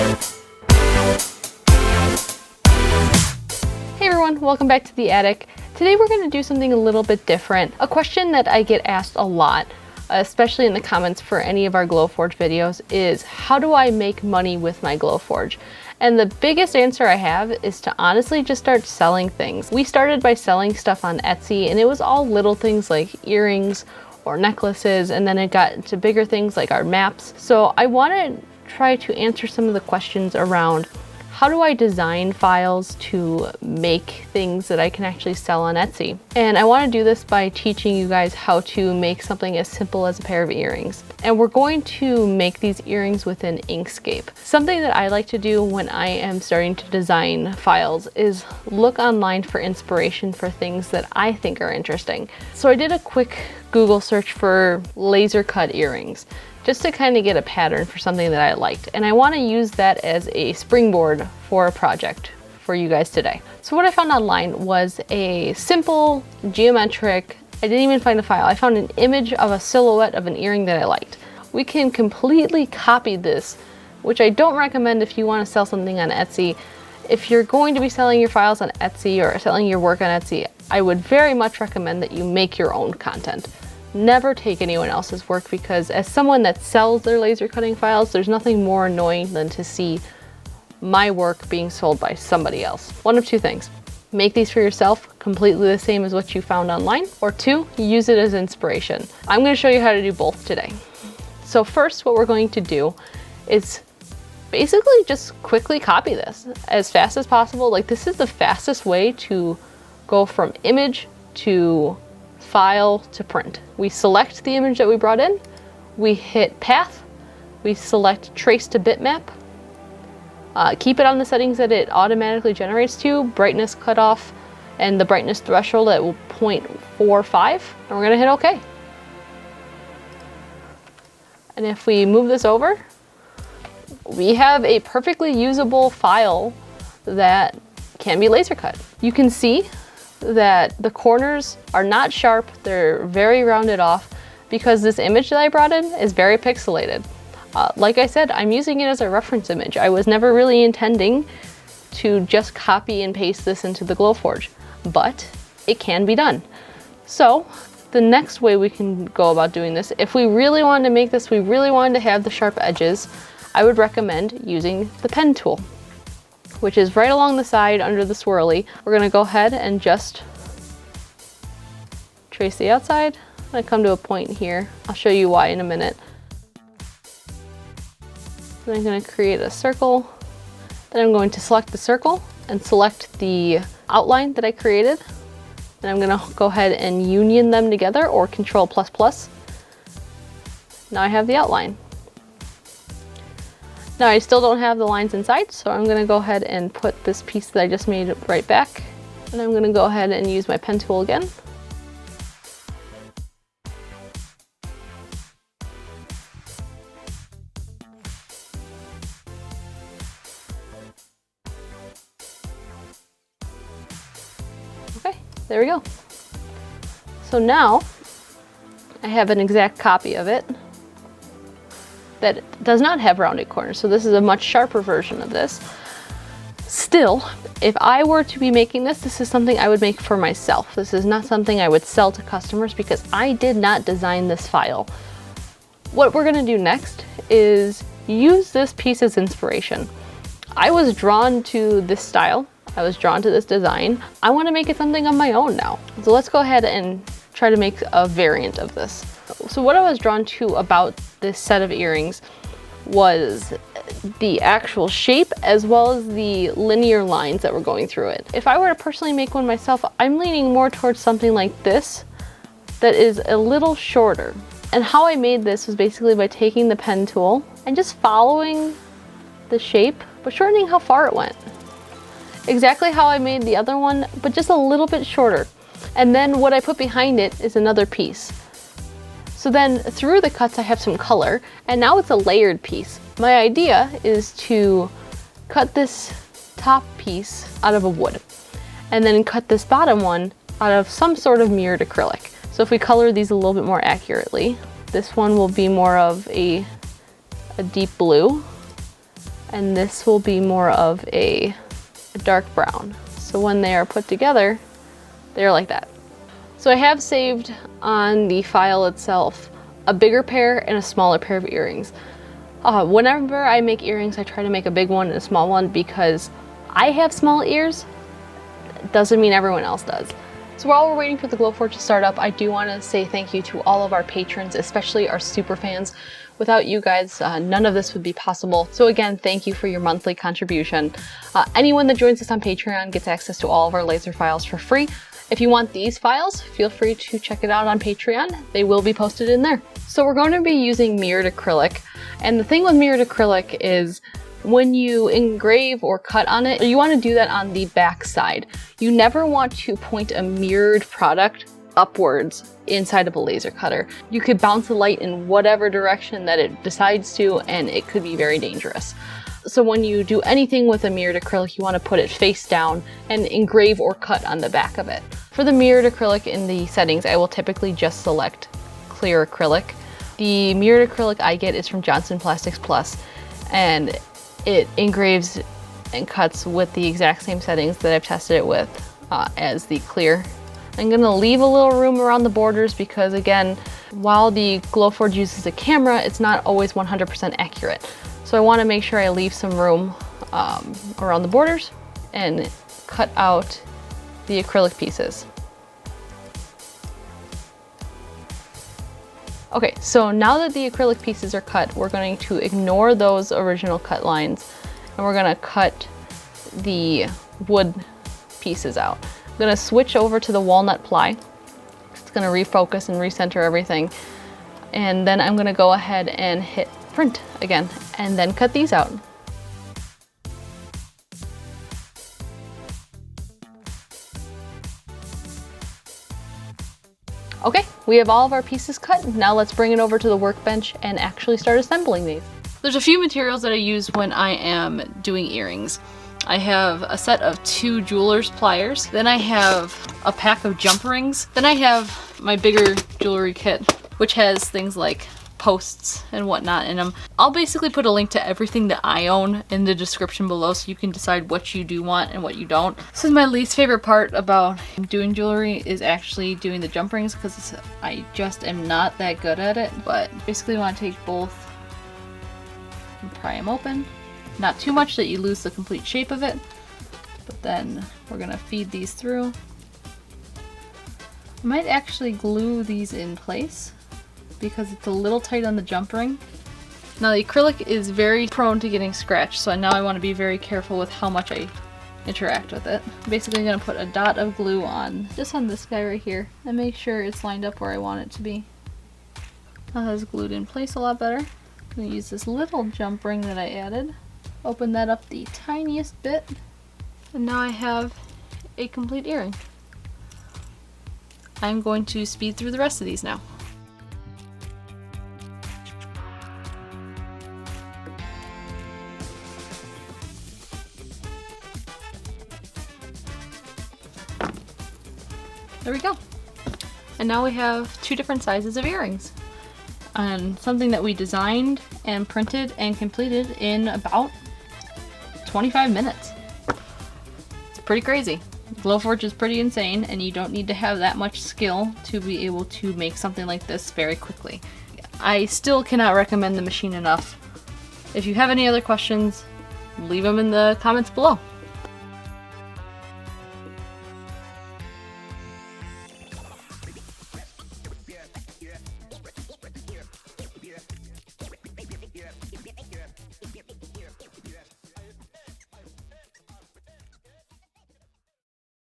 Hey everyone, welcome back to the attic. Today we're going to do something a little bit different. A question that I get asked a lot, especially in the comments for any of our Glowforge videos, is how do I make money with my Glowforge? And the biggest answer I have is to honestly just start selling things. We started by selling stuff on Etsy, and it was all little things like earrings or necklaces, and then it got into bigger things like our maps. So I want to try to answer some of the questions around how do I design files to make things that I can actually sell on Etsy? And I want to do this by teaching you guys how to make something as simple as a pair of earrings. And we're going to make these earrings within Inkscape. Something that I like to do when I am starting to design files is look online for inspiration for things that I think are interesting. So I did a quick Google search for laser cut earrings, just to kind of get a pattern for something that I liked. And I want to use that as a springboard for a project for you guys today. So what I found online was a simple geometric, I didn't even find a file, I found an image of a silhouette of an earring that I liked. We can completely copy this, which I don't recommend if you want to sell something on Etsy. If you're going to be selling your files on Etsy or selling your work on Etsy, I would very much recommend that you make your own content. Never take anyone else's work, because as someone that sells their laser cutting files, there's nothing more annoying than to see my work being sold by somebody else. One of two things: make these for yourself completely the same as what you found online, or two, use it as inspiration. I'm going to show you how to do both today. So first, what we're going to do is basically just quickly copy this as fast as possible. Like, this is the fastest way to go from image to file to print. We select the image that we brought in, we hit path, we select trace to bitmap, keep it on the settings that it automatically generates to, brightness cutoff, and the brightness threshold at 0.45, and we're gonna hit OK. And if we move this over, we have a perfectly usable file that can be laser cut. You can see that the corners are not sharp, they're very rounded off, because this image that I brought in is very pixelated. Like I said, I'm using it as a reference image. I was never really intending to just copy and paste this into the Glowforge, but it can be done. So the next way we can go about doing this, if we really wanted to make this, we really wanted to have the sharp edges, I would recommend using the pen tool, which is right along the side under the swirly. We're gonna go ahead and just trace the outside. I'm gonna come to a point here. I'll show you why in a minute. Then I'm gonna create a circle. Then I'm going to select the circle and select the outline that I created. And I'm gonna go ahead and union them together, or Control++. Now I have the outline. Now I still don't have the lines inside, so I'm gonna go ahead and put this piece that I just made right back. And I'm gonna go ahead and use my pen tool again. Okay, there we go. So now I have an exact copy of it that does not have rounded corners. So this is a much sharper version of this. Still, if I were to be making this, this is something I would make for myself. This is not something I would sell to customers, because I did not design this file. What we're gonna do next is use this piece as inspiration. I was drawn to this style. I was drawn to this design. I wanna make it something of my own now. So let's go ahead and try to make a variant of this. So what I was drawn to about this set of earrings was the actual shape, as well as the linear lines that were going through it. If I were to personally make one myself, I'm leaning more towards something like this that is a little shorter. And how I made this was basically by taking the pen tool and just following the shape, but shortening how far it went. Exactly how I made the other one, but just a little bit shorter. And then what I put behind it is another piece. So then through the cuts I have some color, and now it's a layered piece. My idea is to cut this top piece out of a wood, and then cut this bottom one out of some sort of mirrored acrylic. So if we color these a little bit more accurately, this one will be more of a deep blue. and this will be more of a dark brown. So when they are put together, they're like that. So I have saved on the file itself a bigger pair and a smaller pair of earrings. Whenever I make earrings, I try to make a big one and a small one because I have small ears. Doesn't mean everyone else does. So while we're waiting for the Glowforge to start up, I do want to say thank you to all of our patrons, especially our super fans. Without you guys, none of this would be possible. So again, thank you for your monthly contribution. Anyone that joins us on Patreon gets access to all of our laser files for free. If you want these files, feel free to check it out on Patreon. They will be posted in there. So we're going to be using mirrored acrylic. And the thing with mirrored acrylic is when you engrave or cut on it, you want to do that on the back side. You never want to point a mirrored product upwards inside of a laser cutter. You could bounce the light in whatever direction that it decides to, and it could be very dangerous. So when you do anything with a mirrored acrylic, you want to put it face down and engrave or cut on the back of it. For the mirrored acrylic in the settings, I will typically just select clear acrylic. The mirrored acrylic I get is from Johnson Plastics Plus, and it engraves and cuts with the exact same settings that I've tested it with as the clear. I'm gonna leave a little room around the borders because again, while the Glowforge uses a camera, it's not always 100% accurate. So I wanna make sure I leave some room around the borders and cut out the acrylic pieces. Okay, so now that the acrylic pieces are cut, we're going to ignore those original cut lines and we're gonna cut the wood pieces out. I'm gonna switch over to the walnut ply. It's gonna refocus and recenter everything. And then I'm gonna go ahead and hit print again and then cut these out. Okay, we have all of our pieces cut. Now let's bring it over to the workbench and actually start assembling these. There's a few materials that I use when I am doing earrings. I have a set of 2 jeweler's pliers. Then I have a pack of jump rings. Then I have my bigger jewelry kit, which has things like posts and whatnot in them. I'll basically put a link to everything that I own in the description below so you can decide what you do want and what you don't. This is my least favorite part about doing jewelry is actually doing the jump rings because I just am not that good at it. But basically you want to take both and pry them open. Not too much that you lose the complete shape of it, but then we're gonna feed these through. I might actually glue these in place because it's a little tight on the jump ring. Now the acrylic is very prone to getting scratched, so now I want to be very careful with how much I interact with it. Basically I'm going to put a dot of glue on, just on this guy right here, and make sure it's lined up where I want it to be. Now that's glued in place a lot better. I'm going to use this little jump ring that I added, open that up the tiniest bit, and now I have a complete earring. I'm going to speed through the rest of these now. There we go. And now we have 2 different sizes of earrings. And something that we designed and printed and completed in about 25 minutes. It's pretty crazy. Glowforge is pretty insane and you don't need to have that much skill to be able to make something like this very quickly. I still cannot recommend the machine enough. If you have any other questions, leave them in the comments below.